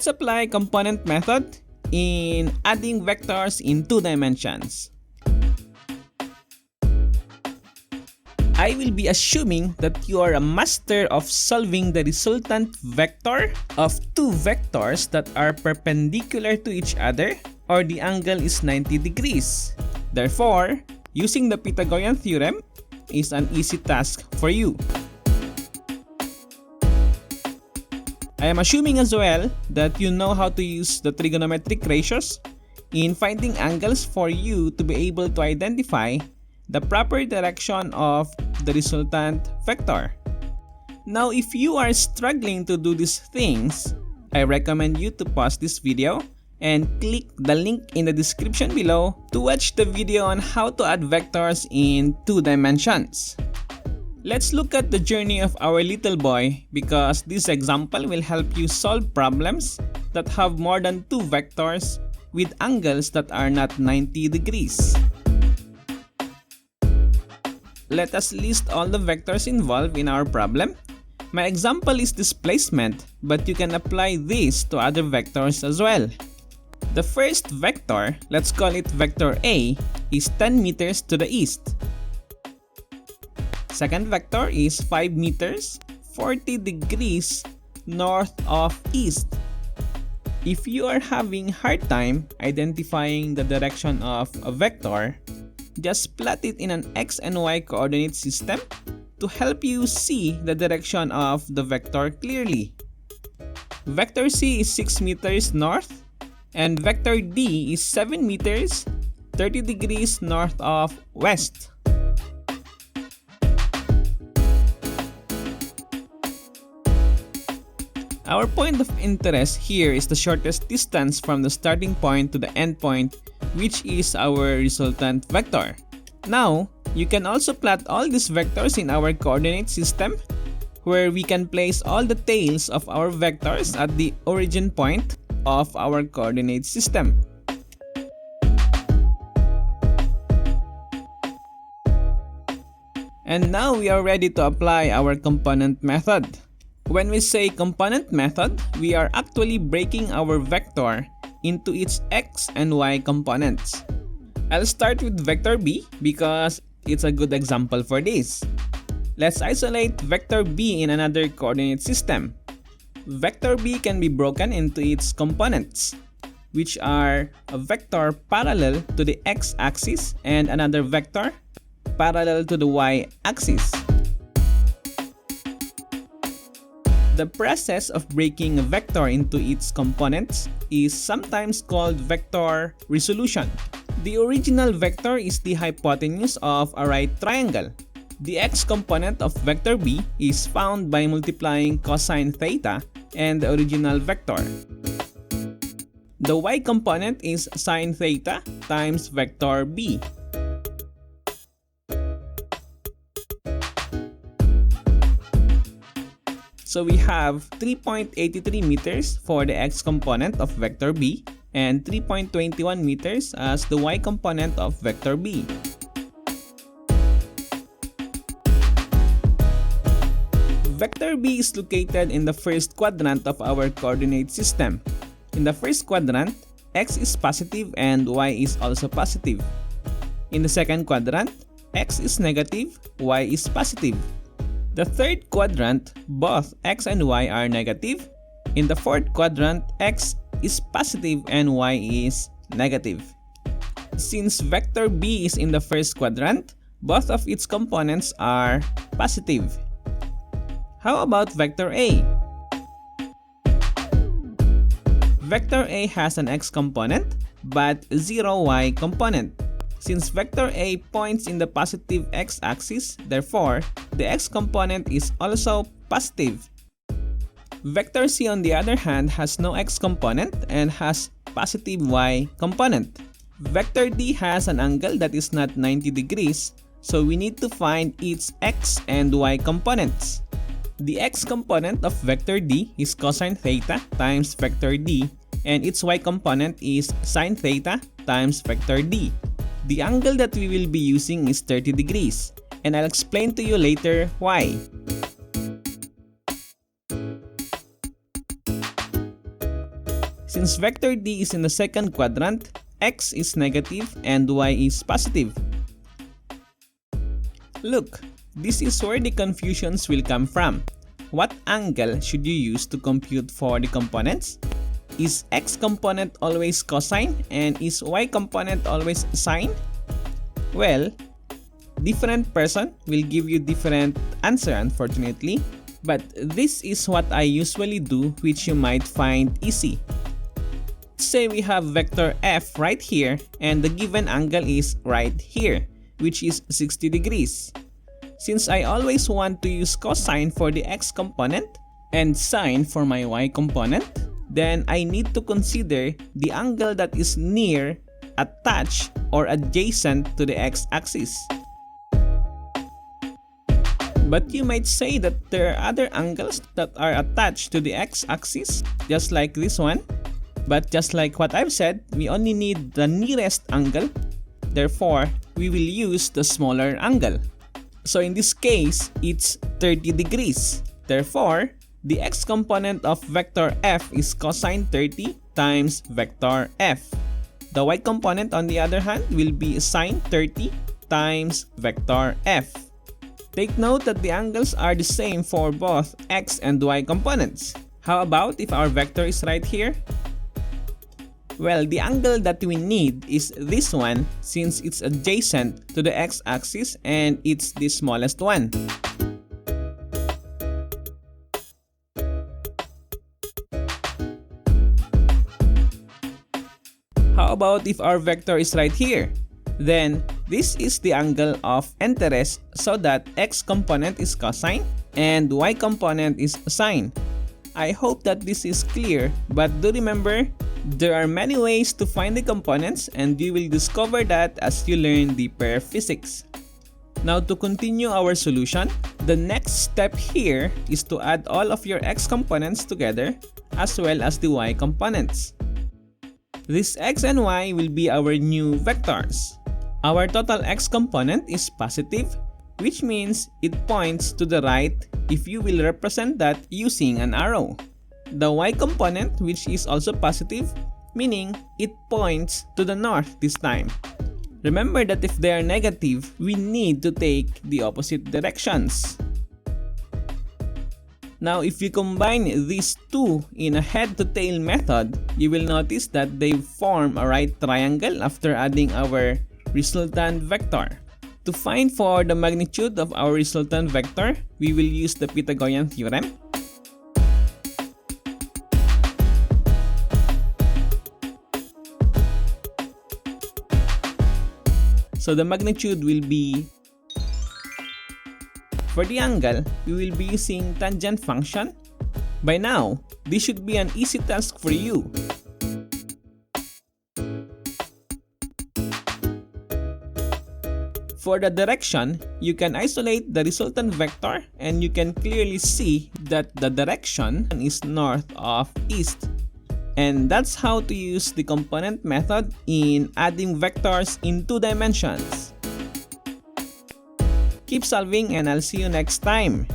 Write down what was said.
Let's apply component method in adding vectors in 2 dimensions. I will be assuming that you are a master of solving the resultant vector of 2 vectors that are perpendicular to each other or the angle is 90 degrees. Therefore, using the Pythagorean theorem is an easy task for you. I am assuming as well that you know how to use the trigonometric ratios in finding angles for you to be able to identify the proper direction of the resultant vector. Now, if you are struggling to do these things, I recommend you to pause this video and click the link in the description below to watch the video on how to add vectors in 2 dimensions. Let's look at the journey of our little boy because this example will help you solve problems that have more than 2 vectors with angles that are not 90 degrees. Let us list all the vectors involved in our problem. My example is displacement, but you can apply this to other vectors as well. The first vector, let's call it vector A, is 10 meters to the east. Second vector is 5 meters, 40 degrees north of east. If you are having hard time identifying the direction of a vector, just plot it in an x and y coordinate system to help you see the direction of the vector clearly. Vector C is 6 meters north and vector D is 7 meters, 30 degrees north of west. Our point of interest here is the shortest distance from the starting point to the end point, which is our resultant vector. Now, you can also plot all these vectors in our coordinate system, where we can place all the tails of our vectors at the origin point of our coordinate system. And now we are ready to apply our component method. When we say component method, we are actually breaking our vector into its x and y components. I'll start with vector B because it's a good example for this. Let's isolate vector B in another coordinate system. Vector B can be broken into its components, which are a vector parallel to the x-axis and another vector parallel to the y-axis. The process of breaking a vector into its components is sometimes called vector resolution. The original vector is the hypotenuse of a right triangle. The x component of vector B is found by multiplying cosine theta and the original vector. The y component is sine theta times vector B. So we have 3.83 meters for the x component of vector B and 3.21 meters as the y component of vector B. Vector B is located in the first quadrant of our coordinate system. In the first quadrant, x is positive and y is also positive. In the second quadrant, x is negative, y is positive. The third quadrant, both x and y are negative. In the fourth quadrant, x is positive and y is negative. Since vector B is in the first quadrant, both of its components are positive. How about vector A? Vector A has an x component but 0 y component. Since vector A points in the positive x-axis, therefore, the x component is also positive. Vector C on the other hand has no x component and has positive y component. Vector D has an angle that is not 90 degrees, so we need to find its x and y components. The x component of vector D is cosine theta times vector D, and its y component is sine theta times vector D. The angle that we will be using is 30 degrees, and I'll explain to you later why. Since vector D is in the second quadrant, x is negative and y is positive. Look, this is where the confusions will come from. What angle should you use to compute for the components? Is x component always cosine and is y component always sine? Well, different person will give you different answer unfortunately, but this is what I usually do, which you might find easy. Say we have vector f right here and the given angle is right here, which is 60 degrees. Since I always want to use cosine for the x component and sine for my y component, then I need to consider the angle that is near, attached, or adjacent to the x-axis. But you might say that there are other angles that are attached to the x-axis, just like this one. But just like what I've said, we only need the nearest angle. Therefore, we will use the smaller angle. So in this case, it's 30 degrees. Therefore, the x component of vector f is cosine 30 times vector f. The y component, on the other hand, will be sine 30 times vector f. Take note that the angles are the same for both x and y components. How about if our vector is right here? Well, the angle that we need is this one since it's adjacent to the x-axis and it's the smallest one. How about if our vector is right here? Then, this is the angle of interest so that x component is cosine and y component is sine. I hope that this is clear, but do remember, there are many ways to find the components and you will discover that as you learn deeper physics. Now to continue our solution, the next step here is to add all of your x components together as well as the y components. This x and y will be our new vectors. Our total x component is positive, which means it points to the right if you will represent that using an arrow. The y component, which is also positive, meaning it points to the north this time. Remember that if they are negative, we need to take the opposite directions. Now, if you combine these two in a head-to-tail method, you will notice that they form a right triangle after adding our resultant vector. To find for the magnitude of our resultant vector, we will use the Pythagorean theorem. So the magnitude will be, for the angle, we will be using tangent function. By now, this should be an easy task for you. For the direction, you can isolate the resultant vector and you can clearly see that the direction is north of east. And that's how to use the component method in adding vectors in 2 dimensions. Keep solving and I'll see you next time.